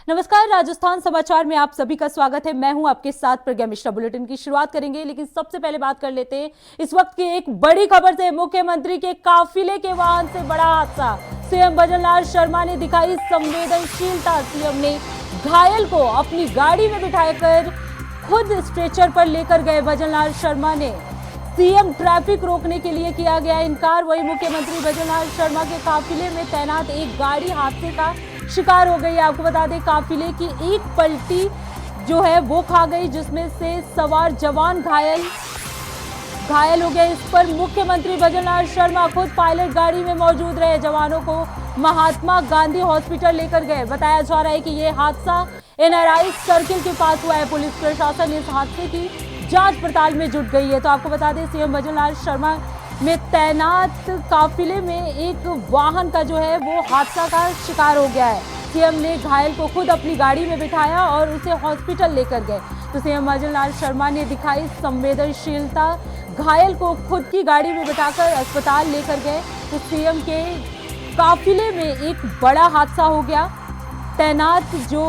नमस्कार, राजस्थान समाचार में आप सभी का स्वागत है। मैं हूं आपके साथ प्रज्ञा मिश्रा। बुलेटिन की शुरुआत करेंगे, लेकिन सबसे पहले बात कर लेते हैं इस वक्त की एक बड़ी खबर से। मुख्यमंत्री के काफिले के वाहन से बड़ा हादसा। सीएम भजनलाल शर्मा ने दिखाई संवेदनशीलता। सीएम ने घायल को अपनी गाड़ी में बिठाकर खुद स्ट्रेचर पर लेकर गए। भजनलाल शर्मा ने सीएम ट्रैफिक रोकने के लिए किया गया इनकार। वहीं मुख्यमंत्री भजनलाल शर्मा के काफिले में तैनात एक गाड़ी हादसे का शिकार हो गई। आपको बता दें, काफिले की एक पलटी जो है वो खा गई, जिसमें से सवार जवान घायल हो गए। इस पर मुख्यमंत्री भजनलाल शर्मा खुद पायलट गाड़ी में मौजूद रहे। जवानों को महात्मा गांधी हॉस्पिटल लेकर गए। बताया जा रहा है कि यह हादसा एनआरआई सर्किल के पास हुआ है। पुलिस प्रशासन इस हादसे की जांच पड़ताल में जुट गई है। तो आपको बता दें, सीएम भजनलाल शर्मा में तैनात काफिले में एक वाहन का जो है वो हादसा का शिकार हो गया है। सीएम ने घायल को खुद अपनी गाड़ी में बिठाया और उसे हॉस्पिटल लेकर गए। तो सीएम भजनलाल शर्मा ने दिखाई संवेदनशीलता, घायल को खुद की गाड़ी में बिठाकर अस्पताल लेकर गए। तो सीएम के काफिले में एक बड़ा हादसा हो गया। तैनात जो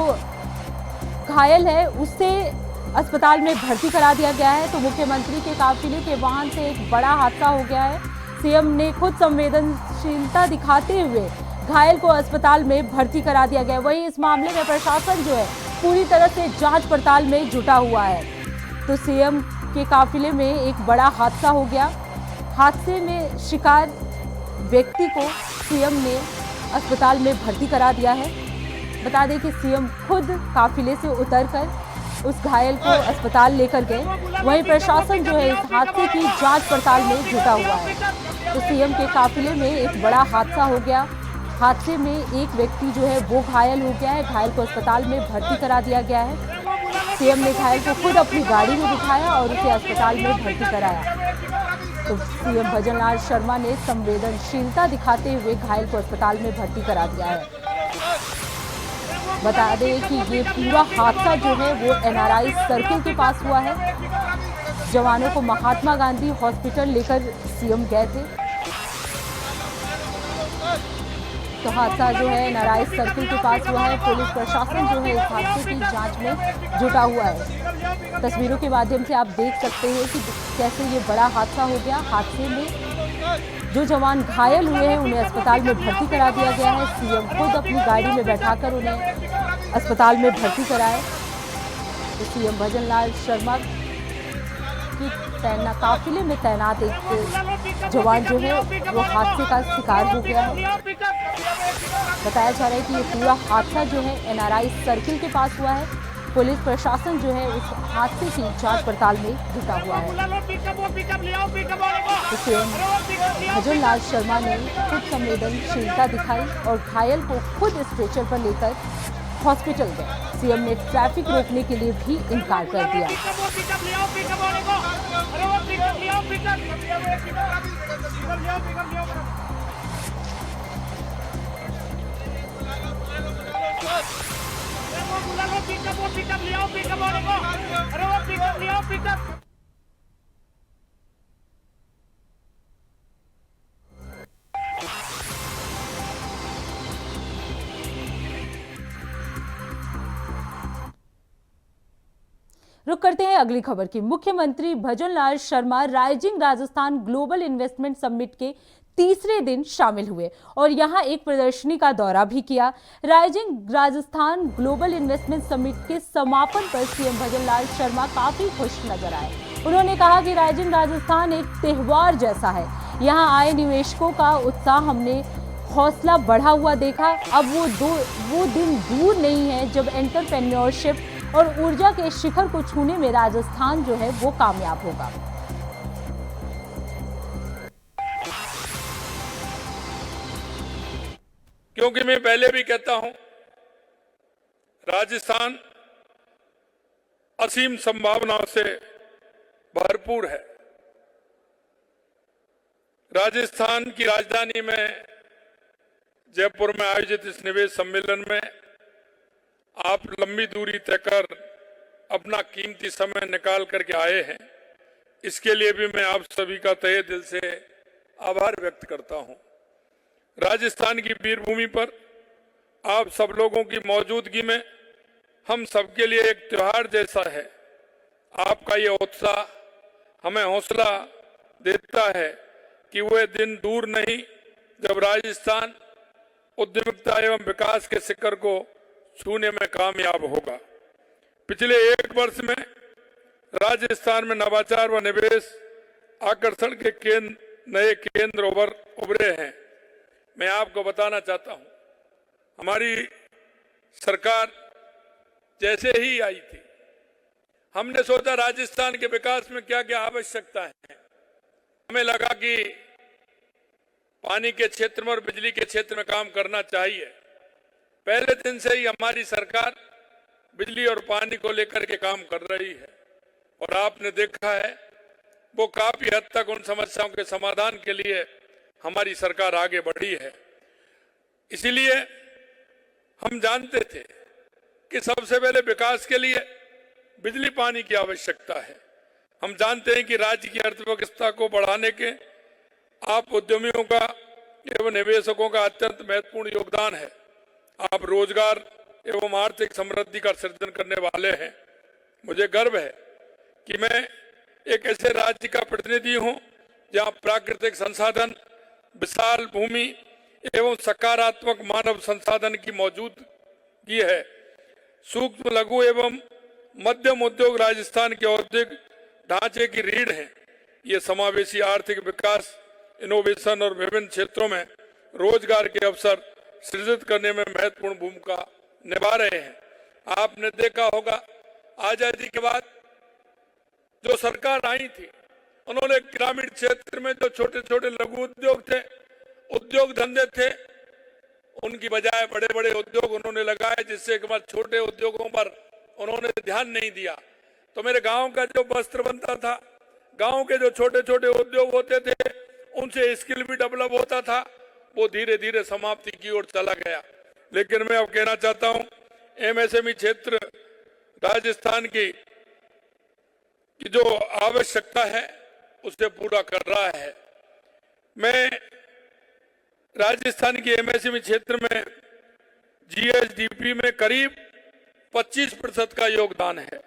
घायल है उसे अस्पताल में भर्ती करा दिया गया है। तो मुख्यमंत्री के काफिले के वाहन से एक बड़ा हादसा हो गया है। सीएम ने खुद संवेदनशीलता दिखाते हुए घायल को अस्पताल में भर्ती करा दिया गया। वहीं इस मामले में प्रशासन जो है पूरी तरह से जांच पड़ताल में जुटा हुआ है। तो सीएम के काफिले में एक बड़ा हादसा हो गया। हादसे में शिकार व्यक्ति को सीएम ने अस्पताल में भर्ती करा दिया है। बता दें कि सीएम खुद काफिले से उतरकर उस घायल को अस्पताल लेकर गए। वहीं प्रशासन जो है इस हादसे की जांच पड़ताल में जुटा हुआ है। तो सीएम के काफिले में एक बड़ा हादसा हो गया। हादसे में एक व्यक्ति जो है वो घायल हो गया है। घायल को अस्पताल में भर्ती करा दिया गया है। सीएम ने घायल को खुद अपनी गाड़ी में बिठाया और उसे अस्पताल में भर्ती कराया। तो सीएम भजनलाल शर्मा ने संवेदनशीलता दिखाते हुए घायल को अस्पताल में भर्ती करा दिया है। बता दें कि ये पूरा हादसा जो है वो एनआरआई सर्किल के पास हुआ है। जवानों को महात्मा गांधी हॉस्पिटल लेकर सीएम गए थे। तो हादसा जो है एनआरआई सर्किल के पास हुआ है। पुलिस प्रशासन जो है इस हादसे की जांच में जुटा हुआ है। तस्वीरों के माध्यम से आप देख सकते हैं कि कैसे ये बड़ा हादसा हो गया। हादसे में जो जवान घायल हुए हैं उन्हें अस्पताल में भर्ती करा दिया गया है। सीएम खुद अपनी गाड़ी में बैठाकर उन्हें अस्पताल में भर्ती कराए। तो सीएम भजनलाल शर्मा की काफिले में तैनात एक जवान जो है वो हादसे का शिकार हो गया है। बताया जा रहा है कि ये पूरा हादसा जो है एनआरआई सर्किल के पास हुआ है। पुलिस प्रशासन जो है उस हादसे की जांच पड़ताल में जुटा हुआ है। तो सीएम भजनलाल शर्मा ने खुद संवेदनशीलता दिखाई और घायल को खुद स्ट्रेचर पर लेकर हॉस्पिटल गए। सीएम ने ट्रैफिक रोकने के लिए भी इनकार कर दिया। रुक करते हैं अगली खबर की। मुख्यमंत्री Bhajanlal Sharma rising Rajasthan global investment summit के तीसरे दिन शामिल हुए और यहां एक प्रदर्शनी का दौरा भी किया। Rising Rajasthan global investment summit के समापन पर सीएम भजनलाल शर्मा काफी खुश नजर आए। उन्होंने कहा कि राइजिंग राजस्थान एक त्योहार जैसा है। यहां आए निवेशकों का उत्साह हमने हौसला बढ़ा हुआ देखा। अब वो दिन दूर नहीं है जब एंटरप्रेन्योरशिप और ऊर्जा के शिखर को छूने में राजस्थान जो है वो कामयाब होगा। क्योंकि मैं पहले भी कहता हूं, राजस्थान असीम संभावनाओं से भरपूर है। राजस्थान की राजधानी में जयपुर में आयोजित इस निवेश सम्मेलन में आप लंबी दूरी तय कर अपना कीमती समय निकाल करके आए हैं। इसके लिए भी मैं आप सभी का तहे दिल से आभार व्यक्त करता हूं। राजस्थान की वीरभूमि पर आप सब लोगों की मौजूदगी में हम सबके लिए एक त्योहार जैसा है। आपका ये उत्साह हमें हौसला देता है कि वह दिन दूर नहीं जब राजस्थान उद्यमिता एवं विकास के शिखर को छूने में कामयाब होगा। पिछले एक वर्ष में राजस्थान में नवाचार व निवेश आकर्षण के नए केंद्र उभरे हैं। मैं आपको बताना चाहता हूं, हमारी सरकार जैसे ही आई थी, हमने सोचा राजस्थान के विकास में क्या क्या आवश्यकता है। हमें लगा कि पानी के क्षेत्र में और बिजली के क्षेत्र में काम करना चाहिए। पहले दिन से ही हमारी सरकार बिजली और पानी को लेकर के काम कर रही है और आपने देखा है वो काफी हद तक उन समस्याओं के समाधान के लिए हमारी सरकार आगे बढ़ी है। इसीलिए हम जानते थे कि सबसे पहले विकास के लिए बिजली पानी की आवश्यकता है। हम जानते हैं कि राज्य की अर्थव्यवस्था को बढ़ाने के आप उद्यमियों का एवं निवेशकों का अत्यंत महत्वपूर्ण योगदान है। आप रोजगार एवं आर्थिक समृद्धि का सृजन करने वाले हैं। मुझे गर्व है कि मैं एक ऐसे राज्य का प्रतिनिधि हूं जहां प्राकृतिक संसाधन, विशाल भूमि एवं सकारात्मक मानव संसाधन की मौजूदगी है। सूक्ष्म, लघु एवं मध्यम उद्योग राजस्थान के औद्योगिक ढांचे की रीढ़ है। ये समावेशी आर्थिक विकास, इनोवेशन और विभिन्न क्षेत्रों में रोजगार के अवसर सृजित करने में महत्वपूर्ण भूमिका निभा रहे हैं। आपने देखा होगा आजादी के बाद जो सरकार आई थी, उन्होंने ग्रामीण क्षेत्र में जो छोटे छोटे लघु उद्योग थे, उद्योग धंधे थे, उनकी बजाय बड़े बड़े उद्योग उन्होंने लगाए, जिससे कि छोटे उद्योगों पर उन्होंने ध्यान नहीं दिया। तो मेरे गांव का जो वस्त्र बनता था, गांव के जो छोटे छोटे उद्योग होते थे, उनसे स्किल भी डेवलप होता था, वो धीरे धीरे समाप्ति की ओर चला गया। लेकिन मैं अब कहना चाहता हूं, एमएसएमई क्षेत्र राजस्थान की जो आवश्यकता है उसे पूरा कर रहा है। मैं राजस्थान के एमएसएमई क्षेत्र में जीएसडीपी में करीब 25% का योगदान है।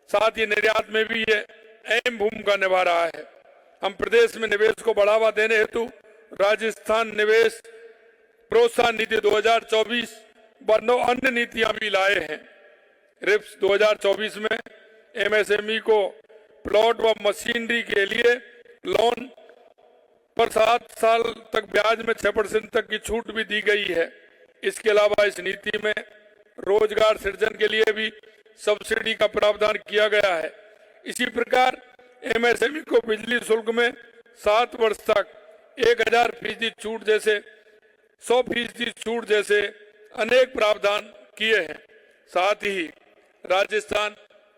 साथ ही निर्यात में भी ये अहम भूमिका निभा रहा है। हम प्रदेश में निवेश को बढ़ावा देने हेतु राजस्थान निवेश प्रोत्साहन नीति 2024 व 9 अन्य नीतियां भी लाए हैं। रिप्स 2024 में एमएसएमई को प्लॉट व मशीनरी के लिए लोन पर 7 साल तक ब्याज में 6% तक की छूट भी दी गई है। इसके अलावा इस नीति में रोजगार सृजन के लिए भी सब्सिडी का प्रावधान किया गया है। इसी प्रकार एमएसएमई को बिजली शुल्क में 7 वर्ष तक 1000% छूट जैसे 100% छूट जैसे अनेक प्रावधान किए हैं। साथ ही राजस्थान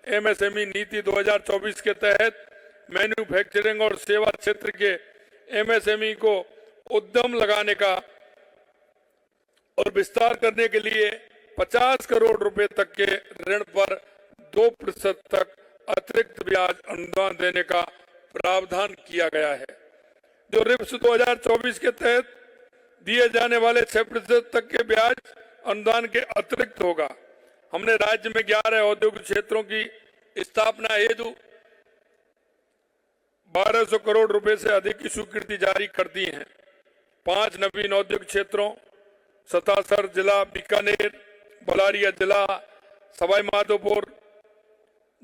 एमएसएमई नीति 2024 के तहत मैन्युफैक्चरिंग और सेवा क्षेत्र के एमएसएमई को उद्यम लगाने का और विस्तार करने के लिए 50 करोड़ रुपए तक के ऋण पर 2% तक अतिरिक्त ब्याज अनुदान देने का प्रावधान किया गया है। जो रिप्स 2024 के तहत दिए जाने वाले 6% तक के ब्याज अनुदान के अतिरिक्त होगा। हमने राज्य में 11 औद्योगिक क्षेत्रों की स्थापना हेतु 1200 करोड़ रुपए से अधिक की स्वीकृति जारी कर दी है। 5 नवीन औद्योगिक क्षेत्रों सतासर जिला बीकानेर, बलारिया जिला सवाई माधोपुर,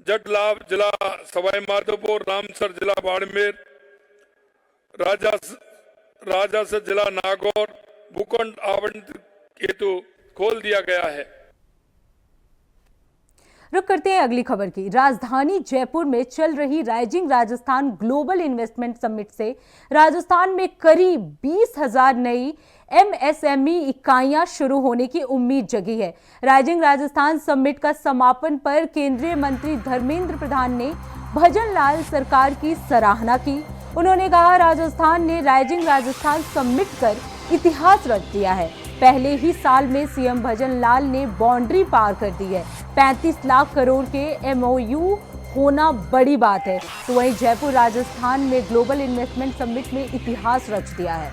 जटलाव जिला सवाई माधोपुर, रामसर जिला बाड़मेर, राजासर जिला नागौर भूखंड आवंटन हेतु खोल दिया गया है। रुक करते हैं अगली खबर की। राजधानी जयपुर में चल रही rising Rajasthan global investment summit से राजस्थान में करीब 20,000 नई एमएसएमई इकाइयां शुरू होने की उम्मीद जगी है। राइजिंग राजस्थान समिट का समापन पर केंद्रीय मंत्री धर्मेंद्र प्रधान ने भजन लाल सरकार की सराहना की। उन्होंने कहा, राजस्थान ने राइजिंग राजस्थान समिट कर इतिहास रच दिया है। पहले ही साल में सीएम भजन लाल ने बाउंड्री पार कर दी है। 35 लाख करोड़ के एमओयू होना बड़ी बात है। तो वहीं जयपुर राजस्थान में ग्लोबल इन्वेस्टमेंट समिट में इतिहास रच दिया है।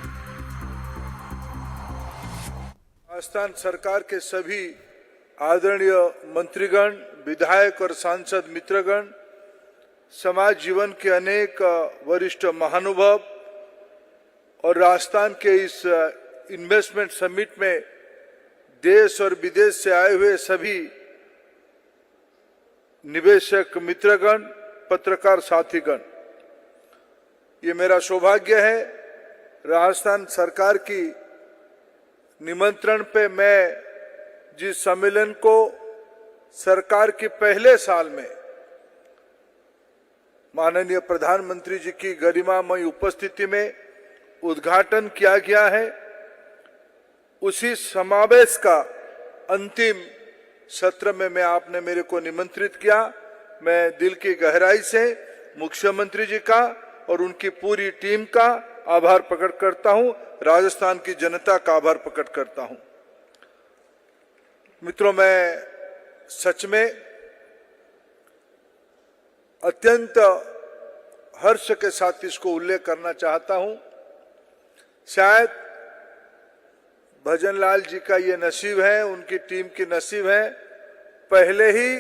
राजस्थान सरकार के सभी आदरणीय मंत्रीगण, विधायक और सांसद मित्रगण, समाज जीवन के अनेक वरिष्ठ महानुभाव और राजस्थान के इस इन्वेस्टमेंट समिट में देश और विदेश से आए हुए सभी निवेशक मित्रगण, पत्रकार साथीगण, ये मेरा सौभाग्य है राजस्थान सरकार की निमंत्रण पे मैं जिस सम्मेलन को सरकार के पहले साल में माननीय प्रधानमंत्री जी की गरिमामय उपस्थिति में उद्घाटन किया गया है, उसी समावेश का अंतिम सत्र में आपने मेरे को निमंत्रित किया। मैं दिल की गहराई से मुख्यमंत्री जी का और उनकी पूरी टीम का आभार प्रकट करता हूं, राजस्थान की जनता का आभार प्रकट करता हूं। मित्रों, मैं सच में अत्यंत हर्ष के साथ इसको उल्लेख करना चाहता हूं। शायद भजनलाल जी का ये नसीब है, उनकी टीम की नसीब है, पहले ही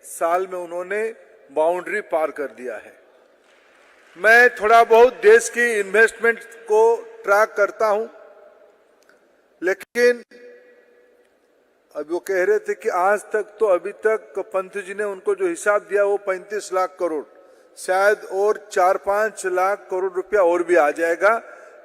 साल में उन्होंने बाउंड्री पार कर दिया है। मैं थोड़ा बहुत देश की इन्वेस्टमेंट को ट्रैक करता हूं, लेकिन अब वो कह रहे थे कि आज तक तो अभी तक पंत जी ने उनको जो हिसाब दिया वो 35 लाख करोड़, शायद और 4-5 लाख करोड़ रुपया और भी आ जाएगा।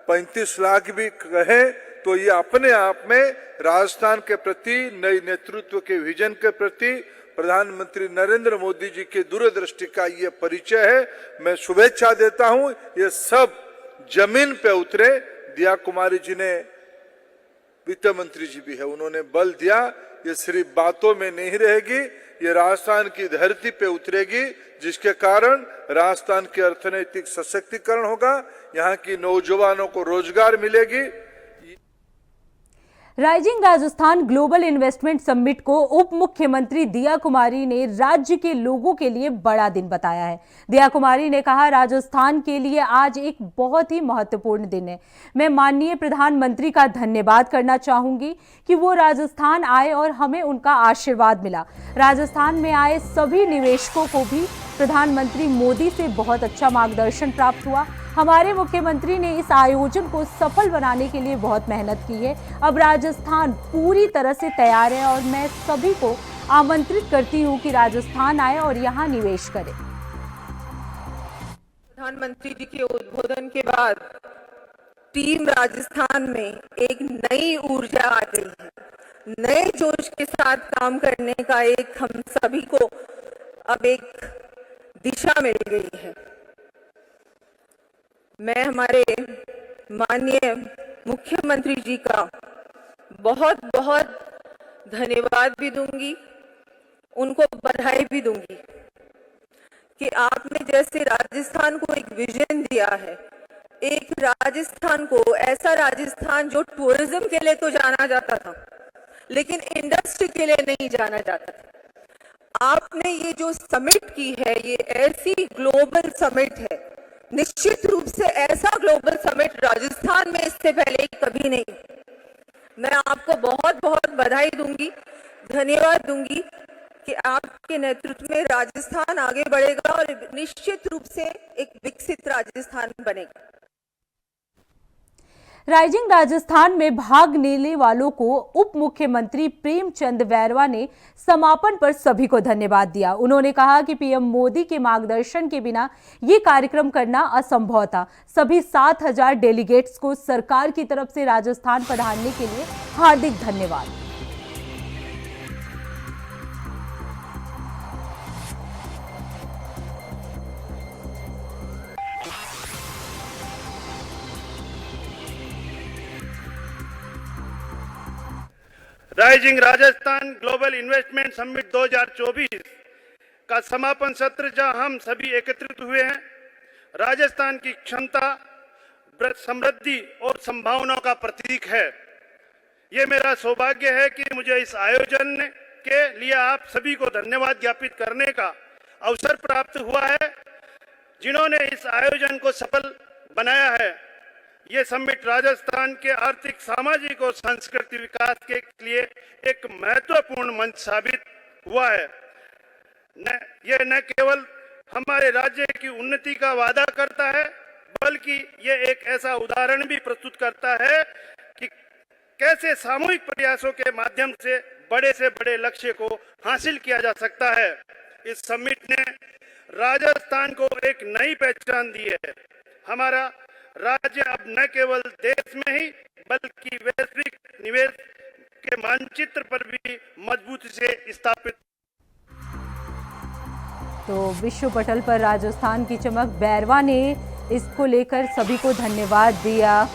35 लाख भी कहे तो ये अपने आप में राजस्थान के प्रति, नई नेतृत्व के विजन के प्रति प्रधानमंत्री नरेंद्र मोदी जी की दूरदृष्टि का ये परिचय है। मैं शुभेच्छा देता हूं। ये सब जमीन पे उतरे। दिया कुमारी जी ने, वित्त मंत्री जी भी है, उन्होंने बल दिया, ये सिर्फ बातों में नहीं रहेगी, ये राजस्थान की धरती पे उतरेगी, जिसके कारण राजस्थान के अर्थनैतिक सशक्तिकरण होगा, यहाँ की नौजवानों को रोजगार मिलेगी। Rising Rajasthan global investment summit को उप मुख्यमंत्री दिया कुमारी ने राज्य के लोगों के लिए बड़ा दिन बताया है। दिया कुमारी ने कहा, राजस्थान के लिए आज एक बहुत ही महत्वपूर्ण दिन है। मैं माननीय प्रधानमंत्री का धन्यवाद करना चाहूंगी कि वो राजस्थान आए और हमें उनका आशीर्वाद मिला। राजस्थान में आए सभी निवेशकों को भी प्रधानमंत्री मोदी से बहुत अच्छा मार्गदर्शन प्राप्त हुआ। हमारे मुख्यमंत्री ने इस आयोजन को सफल बनाने के लिए बहुत मेहनत की है। अब राजस्थान पूरी तरह से तैयार है और मैं सभी को आमंत्रित करती हूं कि राजस्थान आए और यहां निवेश करें। प्रधानमंत्री जी के उद्बोधन के बाद टीम राजस्थान में एक नई ऊर्जा आ गई है, नए जोश के साथ काम करने का एक हम सभी को अब एक दिशा मिल गई है। मैं हमारे माननीय मुख्यमंत्री जी का बहुत बहुत धन्यवाद भी दूंगी, उनको बधाई भी दूंगी कि आपने जैसे राजस्थान को एक विजन दिया है, एक राजस्थान को, ऐसा राजस्थान जो टूरिज्म के लिए तो जाना जाता था लेकिन इंडस्ट्री के लिए नहीं जाना जाता था। आपने ये जो समिट की है, ये ऐसी ग्लोबल समिट है, निश्चित रूप से ऐसा ग्लोबल समिट राजस्थान में इससे पहले कभी नहीं। मैं आपको बहुत बहुत बधाई दूंगी, धन्यवाद दूंगी कि आपके नेतृत्व में राजस्थान आगे बढ़ेगा और निश्चित रूप से एक विकसित राजस्थान बनेगा। राइजिंग राजस्थान में भाग लेने वालों को उप मुख्यमंत्री प्रेमचंद बैरवा ने समापन पर सभी को धन्यवाद दिया। उन्होंने कहा कि पीएम मोदी के मार्गदर्शन के बिना ये कार्यक्रम करना असंभव था। सभी 7,000 डेलीगेट्स को सरकार की तरफ से राजस्थान पधारने के लिए हार्दिक धन्यवाद। Rising Rajasthan global investment summit 2024 का समापन सत्र जहां हम सभी एकत्रित हुए हैं, राजस्थान की क्षमता, समृद्धि और संभावनाओं का प्रतीक है। ये मेरा सौभाग्य है कि मुझे इस आयोजन के लिए आप सभी को धन्यवाद ज्ञापित करने का अवसर प्राप्त हुआ है, जिन्होंने इस आयोजन को सफल बनाया है। ये समिट राजस्थान के आर्थिक, सामाजिक और सांस्कृतिक विकास के लिए एक महत्वपूर्ण मंच साबित हुआ है। ये न केवल हमारे राज्य की उन्नति का वादा करता है, बल्कि ये एक ऐसा उदाहरण भी प्रस्तुत करता है कि कैसे सामूहिक प्रयासों के माध्यम से बड़े लक्ष्य को हासिल किया जा सकता है। इस समिट ने राजस्थान को एक नई पहचान दी है। हमारा राज्य अब न केवल देश में ही बल्कि वैश्विक निवेश के मानचित्र पर भी मजबूती से स्थापित। तो विश्व पटल पर राजस्थान की चमक, बैरवा ने इसको लेकर सभी को धन्यवाद दिया।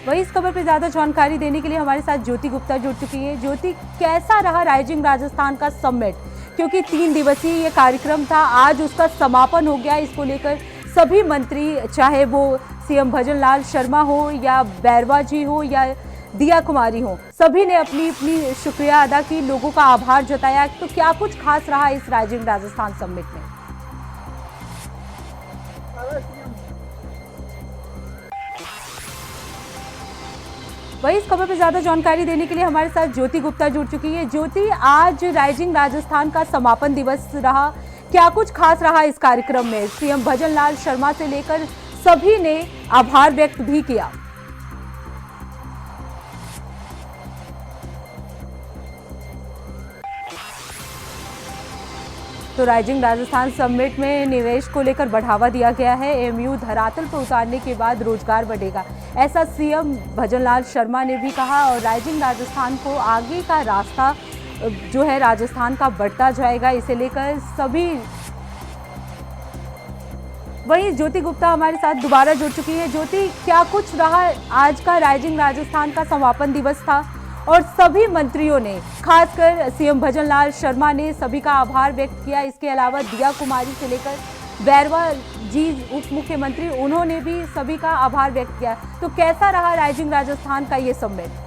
वही इस खबर पर ज्यादा जानकारी देने के लिए हमारे साथ ज्योति गुप्ता जुड़ चुकी है। ज्योति, कैसा रहा राइजिंग राजस्थान का समिट? क्योंकि 3 दिवसीय ये कार्यक्रम था, आज उसका समापन हो गया। इसको लेकर सभी मंत्री, चाहे वो सीएम भजन लाल शर्मा हो या बैरवा जी हो या दिया कुमारी हो, सभी ने अपनी अपनी शुक्रिया अदा की, लोगों का आभार जताया। तो क्या कुछ खास रहा इस राइजिंग राजस्थान समिट में? वही इस खबर पर ज्यादा जानकारी देने के लिए हमारे साथ ज्योति गुप्ता जुड़ चुकी है। ज्योति, आज राइजिंग राजस्थान का समापन दिवस रहा, क्या कुछ खास रहा इस कार्यक्रम में? सीएम भजन लाल शर्मा से लेकर सभी ने आभार व्यक्त भी किया। तो राइजिंग राजस्थान समिट में निवेश को लेकर बढ़ावा दिया गया है। एमयू धरातल पर उतारने के बाद रोजगार बढ़ेगा, ऐसा सीएम भजन लाल शर्मा ने भी कहा। और राइजिंग राजस्थान को आगे का रास्ता जो है राजस्थान का बढ़ता जाएगा, इसे लेकर सभी। वहीं ज्योति गुप्ता हमारे साथ दोबारा जुड़ चुकी है। ज्योति, क्या कुछ रहा आज का राइजिंग राजस्थान का समापन दिवस था और सभी मंत्रियों ने, खासकर सीएम भजन लाल शर्मा ने सभी का आभार व्यक्त किया। इसके अलावा दिया कुमारी से लेकर बैरवा जी उप मुख्यमंत्री, उन्होंने भी सभी का आभार व्यक्त किया। तो कैसा रहा राइजिंग राजस्थान का ये समिट?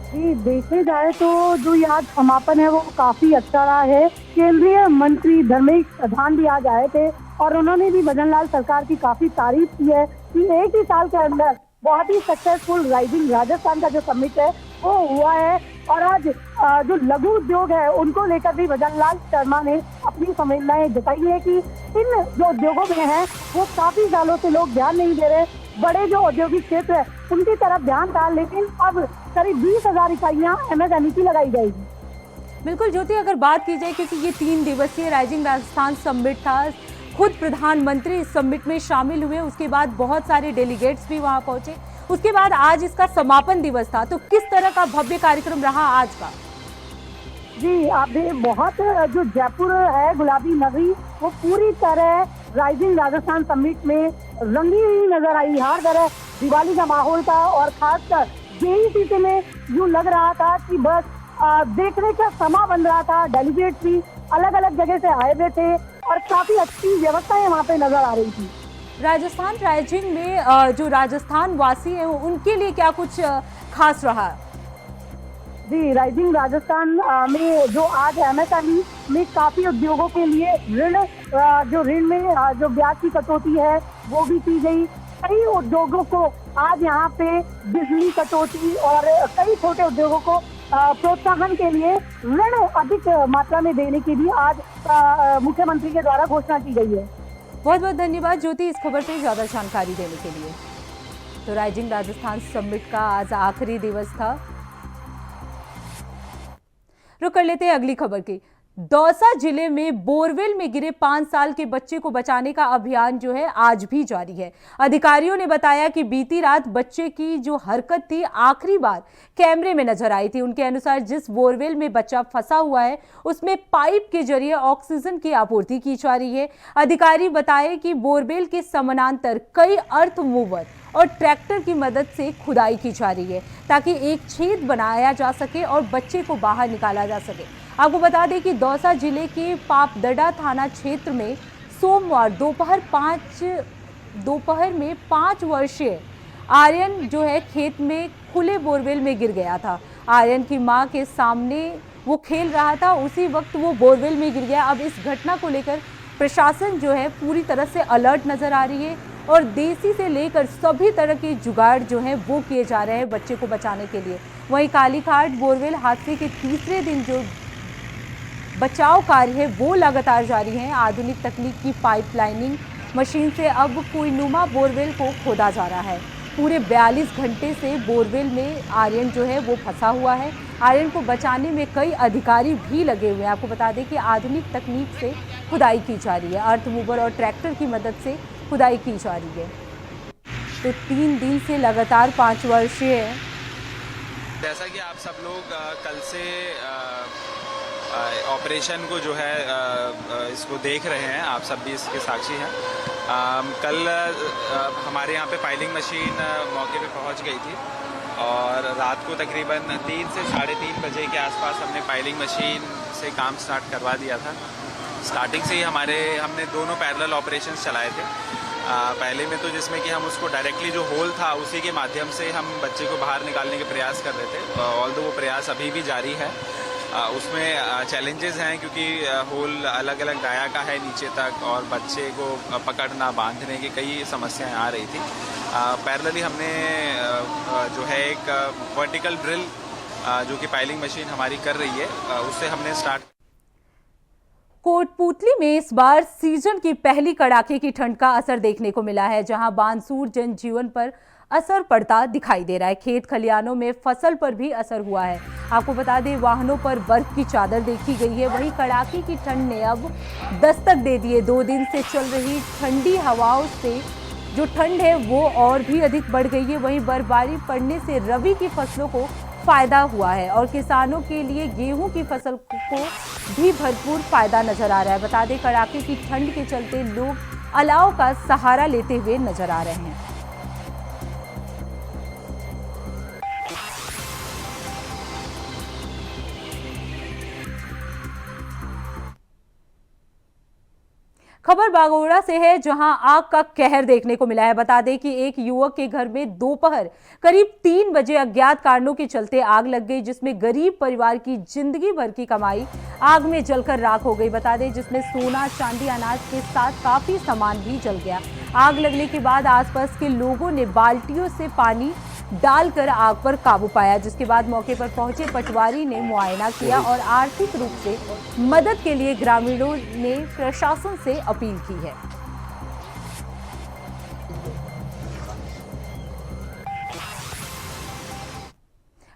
जी, देखे जाए तो जो आज समापन है वो काफी अच्छा रहा है। केंद्रीय मंत्री धर्मेंद्र प्रधान भी आज आए थे और उन्होंने भी भजन लाल सरकार की काफी तारीफ की है कि एक ही साल के अंदर बहुत ही सक्सेसफुल राइजिंग राजस्थान का जो समिट है वो हुआ है। और आज जो लघु उद्योग है उनको लेकर भी भजन लाल शर्मा ने अपनी संवेदनाएं जताई है कि इन जो उद्योगों में है वो काफी सालों से लोग ध्यान नहीं दे रहे। बड़े जो औद्योगिक क्षेत्र है उनकी तरफ ध्यान था, लेकिन अब करीब 20,000 इकाइयां एमएसएमई की लगाई जाएगी। बिल्कुल ज्योति, अगर बात की जाए, क्योंकि ये 3 दिवसीय राइजिंग राजस्थान समिट था, खुद प्रधानमंत्री इस समिट में शामिल हुए, उसके बाद बहुत सारे डेलीगेट्स भी वहां पहुंचे, उसके बाद आज इसका समापन दिवस था। तो किस तरह का भव्य कार्यक्रम रहा आज का? जी, आप बहुत जो जयपुर है गुलाबी नगरी वो पूरी तरह राइजिंग राजस्थान समिट में रंगी हुई नजर आई। हर तरह दिवाली का माहौल था और खासकर जेईसीसी में यूं लग रहा था कि बस देखने का समा बन रहा था। डेलीगेट्स भी अलग अलग जगह से आए हुए थे और काफी अच्छी व्यवस्थाएं वहाँ पे नजर आ रही थी। राजस्थान राइजिंग में जो राजस्थान वासी हैं उनके लिए क्या कुछ खास रहा? जी, राइजिंग राजस्थान में जो आज एमएसएमई में काफी उद्योगों के लिए ऋण में जो ब्याज की कटौती है वो भी की गई। कई उद्योगों को आज यहाँ पे बिजली कटौती और कई छोटे उद्योगों को प्रोत्साहन के लिए ऋण अधिक मात्रा में देने की भी आज मुख्यमंत्री के द्वारा घोषणा की गई है। बहुत बहुत धन्यवाद ज्योति इस खबर पे ज्यादा जानकारी देने के लिए। तो राइजिंग राजस्थान समिट का आज आखिरी दिवस था। रुक कर लेते हैं अगली खबर की। दौसा जिले में बोरवेल में गिरे 5 साल के बच्चे को बचाने का अभियान जो है आज भी जारी है। अधिकारियों ने बताया कि बीती रात बच्चे की जो हरकत थी आखिरी बार कैमरे में नजर आई थी। उनके अनुसार जिस बोरवेल में बच्चा फंसा हुआ है उसमें पाइप के जरिए ऑक्सीजन की आपूर्ति की जा रही है। अधिकारी बताए कि बोरवेल के समानांतर कई अर्थ मूवर और ट्रैक्टर की मदद से खुदाई की जा रही है ताकि एक छेद बनाया जा सके और बच्चे को बाहर निकाला जा सके। आपको बता दें कि दौसा जिले के पापदड़ा थाना क्षेत्र में सोमवार दोपहर में 5 वर्षीय आर्यन जो है खेत में खुले बोरवेल में गिर गया था। आर्यन की मां के सामने वो खेल रहा था, उसी वक्त वो बोरवेल में गिर गया। अब इस घटना को लेकर प्रशासन जो है पूरी तरह से अलर्ट नजर आ रही है और देसी से लेकर सभी तरह के जुगाड़ जो हैं वो किए जा रहे हैं बच्चे को बचाने के लिए। वहीं कालीघाट बोरवेल हादसे के तीसरे दिन जो बचाव कार्य है वो लगातार जारी है। आधुनिक तकनीक की पाइपलाइनिंग मशीन से अब कोहिनूर बोरवेल को खोदा जा रहा है। पूरे 42 घंटे से बोरवेल में आर्यन जो है वो फंसा हुआ है। आर्यन को बचाने में कई अधिकारी भी लगे हुए हैं। आपको बता दें कि आधुनिक तकनीक से खुदाई की जा रही है, अर्थ मूवर और ट्रैक्टर की मदद से खुदाई की जा रही है। तो 3 दिन से लगातार 5 वर्षीय जैसा कि आप सब लोग कल से ऑपरेशन को जो है इसको देख रहे हैं, आप सब भी इसके साक्षी हैं। कल हमारे यहाँ पे फाइलिंग मशीन मौके पे पहुँच गई थी और रात को तकरीबन 3 से 3:30 बजे के आसपास हमने फाइलिंग मशीन से काम स्टार्ट करवा दिया था। स्टार्टिंग से ही हमने दोनों पैरेलल ऑपरेशंस चलाए थे। पहले में तो जिसमें कि हम उसको डायरेक्टली जो होल था उसी के माध्यम से हम बच्चे को बाहर निकालने के प्रयास कर रहे थे। ऑल्दो वो प्रयास अभी भी जारी है। उसमें चैलेंजेस हैं क्योंकि होल अलग अलग डाया का है नीचे तक और बच्चे को पकड़ना बांधने की कई समस्याएं आ रही थी। पैरेलली हमने जो है एक वर्टिकल ड्रिल जो कि पाइलिंग मशीन हमारी कर रही है उससे हमने स्टार्ट। कोटपूतली में इस बार सीजन की पहली कड़ाके की ठंड का असर देखने को मिला है, जहां बानसूर जनजीवन पर असर पड़ता दिखाई दे रहा है। खेत खलियानों में फसल पर भी असर हुआ है। आपको बता दें वाहनों पर बर्फ की चादर देखी गई है। वहीं कड़ाके की ठंड ने अब दस्तक दे दी है। 2 दिन से चल रही ठंडी हवाओं से जो ठंड है वो और भी अधिक बढ़ गई है। वहीं बर्फबारी पड़ने से रबी की फसलों को फायदा हुआ है और किसानों के लिए गेहूं की फसल को भी भरपूर फायदा नजर आ रहा है। बता दें कड़ाके की ठंड के चलते लोग अलाव का सहारा लेते हुए नजर आ रहे हैं। खबर बागोड़ा से है, जहां आग का कहर देखने को मिला है। बता दें कि एक युवक के घर में दोपहर करीब 3 बजे अज्ञात कारणों के चलते आग लग गई, जिसमें गरीब परिवार की जिंदगी भर की कमाई आग में जलकर राख हो गई। बता दें जिसमें सोना, चांदी, अनाज के साथ काफी सामान भी जल गया। आग लगने के बाद आसपास के लोगों ने बाल्टियों से पानी डालकर आग पर काबू पाया, जिसके बाद मौके पर पहुंचे पटवारी ने मुआयना किया और आर्थिक रूप से मदद के लिए ग्रामीणों ने प्रशासन से अपील की है।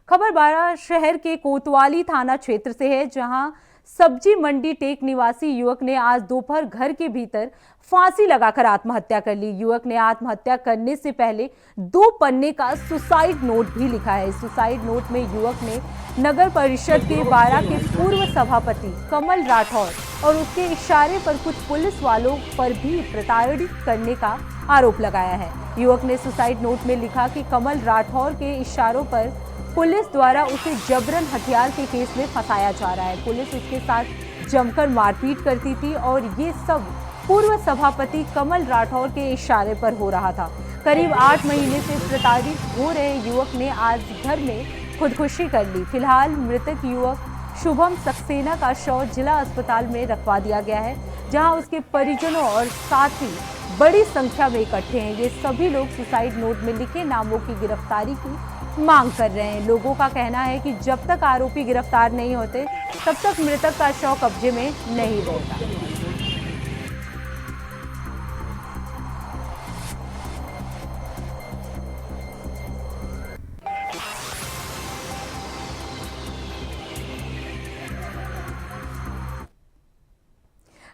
खबर बारा शहर के कोतवाली थाना क्षेत्र से है, जहां सब्जी मंडी टेक निवासी युवक ने आज दोपहर घर के भीतर फांसी लगाकर आत्महत्या कर ली। युवक ने आत्महत्या करने से पहले 2 पन्ने का सुसाइड नोट भी लिखा है। सुसाइड नोट में युवक ने नगर परिषद के बारा के पूर्व सभापति कमल राठौर और उसके इशारे पर कुछ पुलिस वालों पर भी प्रताड़ित करने का आरोप लगाया है। युवक ने सुसाइड नोट में लिखा कि कमल राठौर के इशारों पर पुलिस द्वारा उसे जबरन हथियार के केस में फंसाया जा रहा है। पुलिस उसके साथ जमकर मारपीट करती थी और ये सब पूर्व सभापति कमल राठौर के इशारे पर हो रहा था। करीब 8 महीने से प्रताड़ित हो रहे युवक ने आज घर में खुदकुशी कर ली। फिलहाल मृतक युवक शुभम सक्सेना का शव जिला अस्पताल में रखवा दिया गया है, जहां उसके परिजनों और साथी बड़ी संख्या में इकट्ठे हैं। ये सभी लोग सुसाइड नोट में लिखे नामों की गिरफ्तारी की मांग कर रहे हैं। लोगों का कहना है कि जब तक आरोपी गिरफ्तार नहीं होते तब तक मृतक का शव कब्जे में नहीं रहेगा।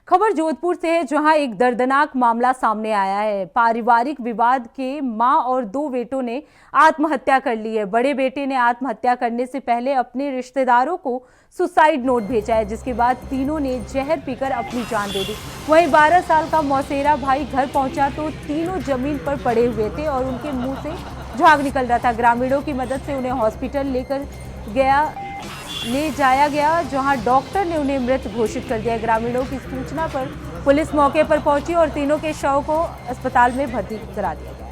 खबर जोधपुर से है, जहां एक दर्दनाक मामला सामने आया है। पारिवारिक विवाद के मां और 2 बेटों ने आत्महत्या कर ली है। बड़े बेटे ने आत्महत्या करने से पहले अपने रिश्तेदारों को सुसाइड नोट भेजा है, जिसके बाद तीनों ने जहर पीकर अपनी जान दे दी। वहीं 12 साल का मौसेरा भाई घर पहुंचा तो तीनों जमीन पर पड़े हुए थे और उनके मुंह से झाग निकल रहा था। ग्रामीणों की मदद से उन्हें हॉस्पिटल ले जाया गया, जहां डॉक्टर ने उन्हें मृत घोषित कर दिया। ग्रामीणों की सूचना पर पुलिस मौके पर पहुंची और तीनों के शव को अस्पताल में भर्ती करा दिया गया।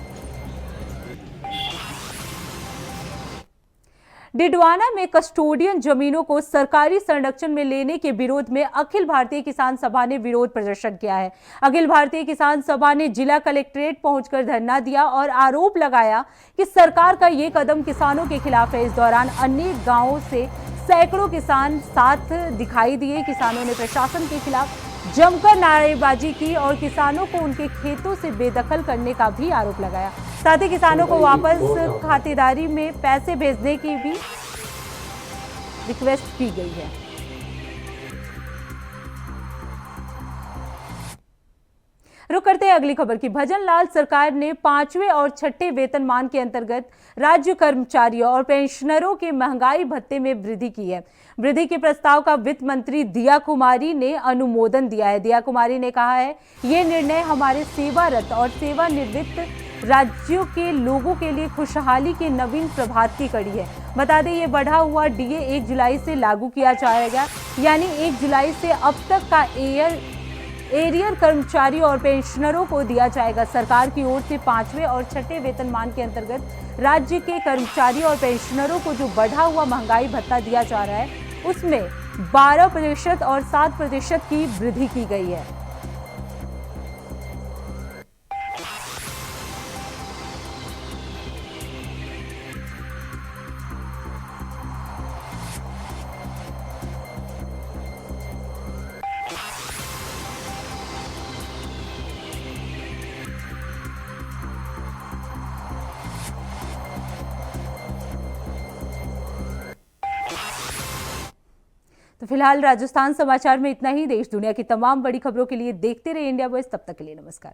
डिडवाना में कस्टोडियन जमीनों को सरकारी संरक्षण में लेने के विरोध में अखिल भारतीय किसान सभा ने विरोध प्रदर्शन किया है। अखिल भारतीय किसान सभा ने जिला कलेक्ट्रेट पहुंचकर धरना दिया और आरोप लगाया कि सरकार का ये कदम किसानों के खिलाफ है। इस दौरान अनेक गांवों से सैकड़ों किसान साथ दिखाई दिए। किसानों ने प्रशासन के खिलाफ जमकर नारेबाजी की और किसानों को उनके खेतों से बेदखल करने का भी आरोप लगाया। साथ ही किसानों को वापस खातेदारी में पैसे भेजने की भी रिक्वेस्ट की गई है। रुक करते हैं अगली खबर की। भजनलाल सरकार ने 5वें और 6ठे वेतनमान के अंतर्गत राज्य कर्मचारियों और पेंशनरों के महंगाई भत्ते में वृद्धि की है। वृद्धि के प्रस्ताव का वित्त मंत्री दिया कुमारी ने अनुमोदन दिया है। दिया कुमारी ने कहा है, ये निर्णय हमारे सेवारत और सेवानिवृत्त राज्यों के लोगों के लिए खुशहाली के नवीन प्रभात की कड़ी है। बता दें, ये बढ़ा हुआ डीए 1 जुलाई से लागू किया जाएगा, यानी 1 जुलाई से अब तक का एरियर कर्मचारियों और पेंशनरों को दिया जाएगा। सरकार की ओर से 5वें और 6ठे वेतनमान के अंतर्गत राज्य के कर्मचारियों और पेंशनरों को जो बढ़ा हुआ महंगाई भत्ता दिया जा रहा है, उसमें 12% और 7% की वृद्धि की गई है। तो फिलहाल राजस्थान समाचार में इतना ही। देश दुनिया की तमाम बड़ी खबरों के लिए देखते रहिए इंडिया वॉइस। तब तक के लिए नमस्कार।